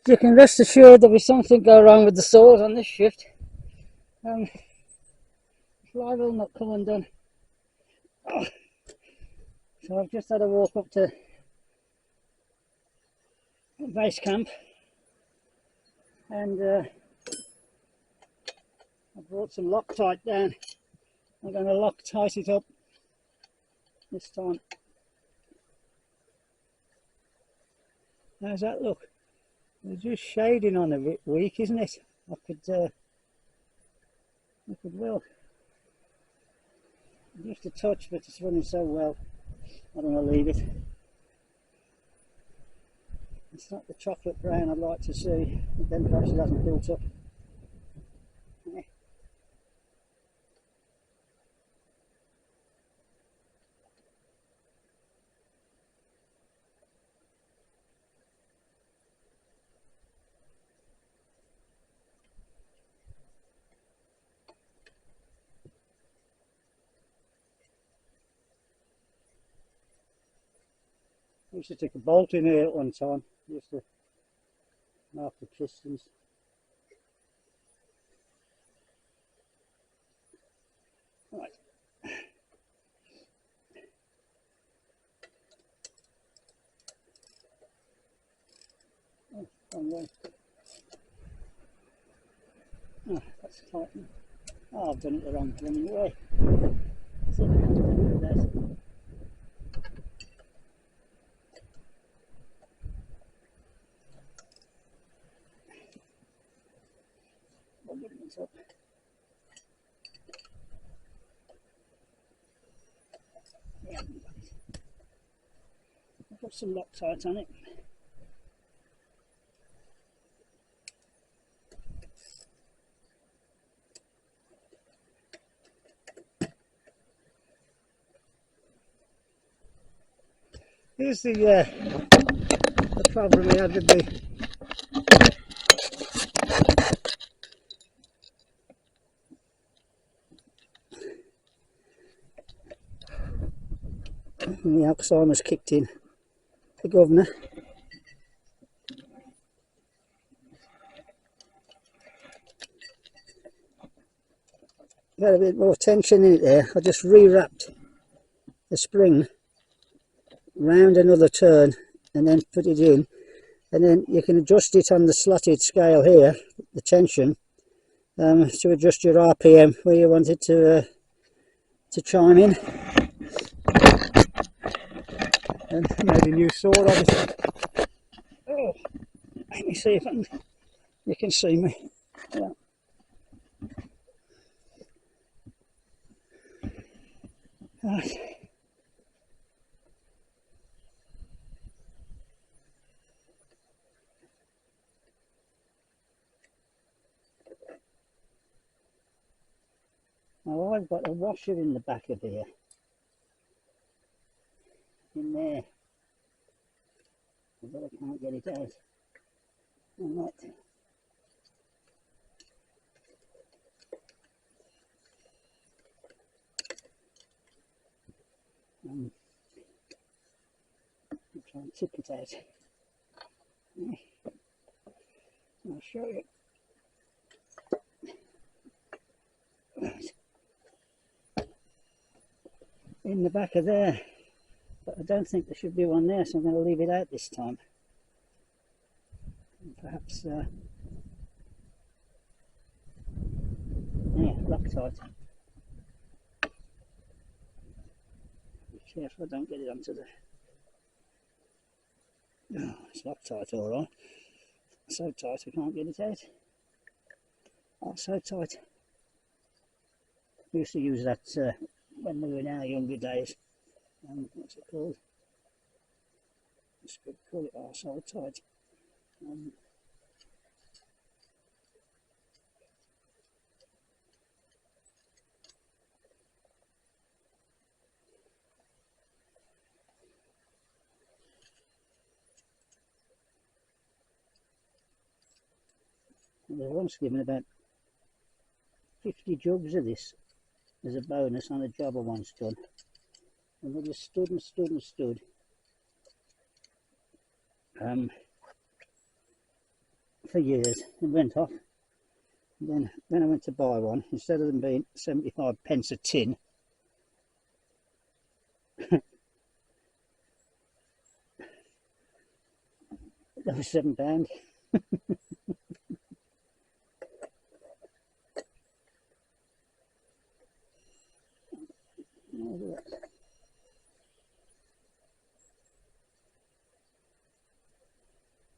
You can rest assured there'll be something go wrong with the saws on this shift. Flywheel not come undone. Oh. So I've just had a walk up to base camp, and I brought some Loctite down. I'm going to Loctite it up this time. How's that look? It's just shading on a bit weak, isn't it? I could well just a touch, but it's running so well. I don't want to leave it. It's not the chocolate brown I'd like to see, but then perhaps it hasn't built up. I used to take a bolt in here at one time, just to mark the pistons. Right. Oh, wrong way. Oh, that's tight. Oh, I've done it the wrong way. That's it. That's it. Up. Yeah, I've got some Loctite on it. Here's the problem we had with the Alzheimer's kicked in. The governor. Got a bit more tension in it there. I just re-wrapped the spring round another turn and then put it in, and then you can adjust it on the slotted scale here, the tension, to adjust your RPM where you want it to chime in. And made a new saw obviously. Oh, let me see if you can see me. Yeah. Right. Now I've got a washer in the back of here. In there. But I can't get it out. Alright. I'll try and tip it out. I'll show you. Right. In the back of there, but I don't think there should be one there, so I'm going to leave it out this time. Perhaps, yeah, Loctite. Be careful I don't get it onto the... Oh, it's Loctite alright. So tight I can't get it out. Oh, so tight. We used to use that when we were in our younger days. What's it called? It's good to call it arsehole tight. I was once given about 50 jugs of this as a bonus on a job I once done. And they just stood and stood and stood. for years. It went off. And then when I went to buy one, instead of them being 75p a tin, that was £7.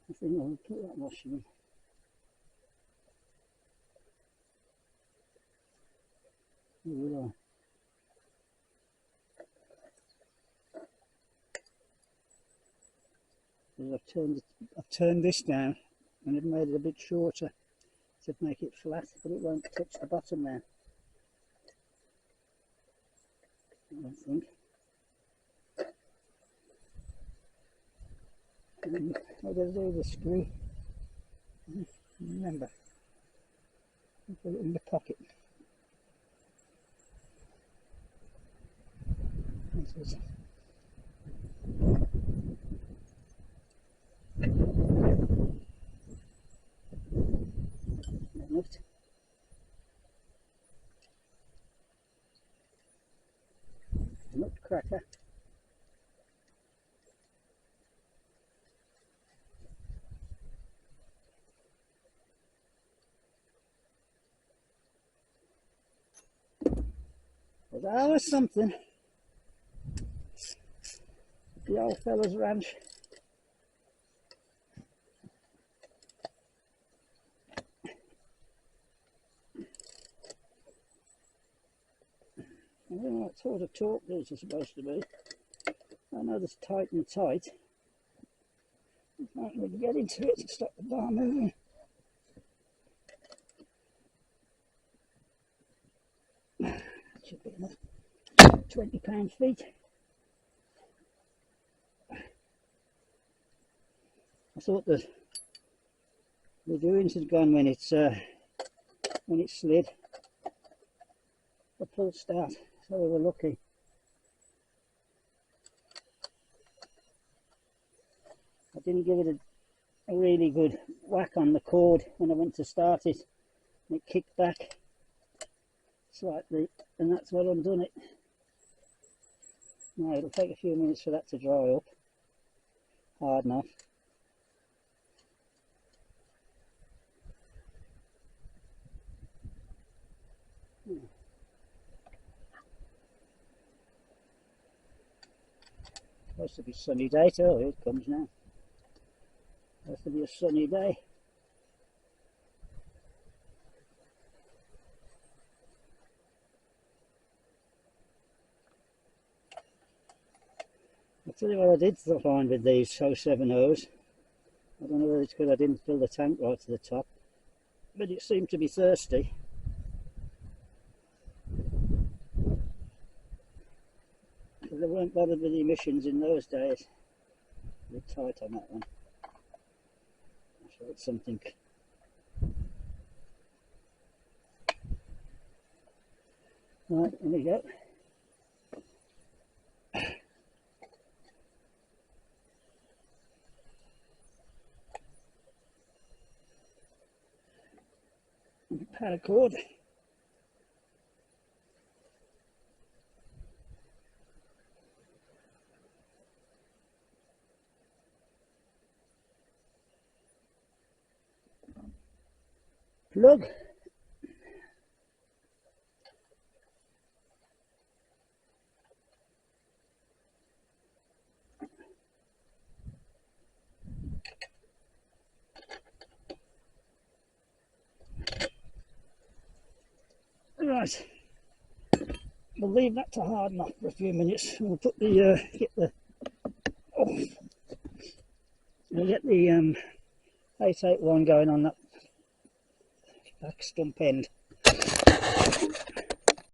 I think I'll put that washing in. Here we are. I've turned this down and I've made it a bit shorter to make it flat, but it won't touch the bottom now, I don't think. And what did I do with the screw? Remember, I put it in the pocket. This is left. Nutcracker. Well, that was something. The old fella's ranch. I don't know what sort of torque these are supposed to be. I know this tight and tight. I can't really get into it to stop the bar moving. That should be enough. 20 pound-feet. I thought the doings had gone when it slid. The full start, so we were lucky. I didn't give it a really good whack on the cord when I went to start it. It kicked back slightly, and that's what undone it. Now it'll take a few minutes for that to dry up hard enough. Supposed to be a sunny day too. Oh, here it comes now. Supposed to be a sunny day. I'll tell you what I did find with these F.A.O.B. I don't know whether it's because I didn't fill the tank right to the top, but it seemed to be thirsty. Because they weren't bothered with the emissions in those days. A bit tight on that one. I'm sure it's something. Right, there we go. Paracord. Plug. Right, we'll leave that to harden up for a few minutes. We'll put the we'll get the 881 going on that back stump end.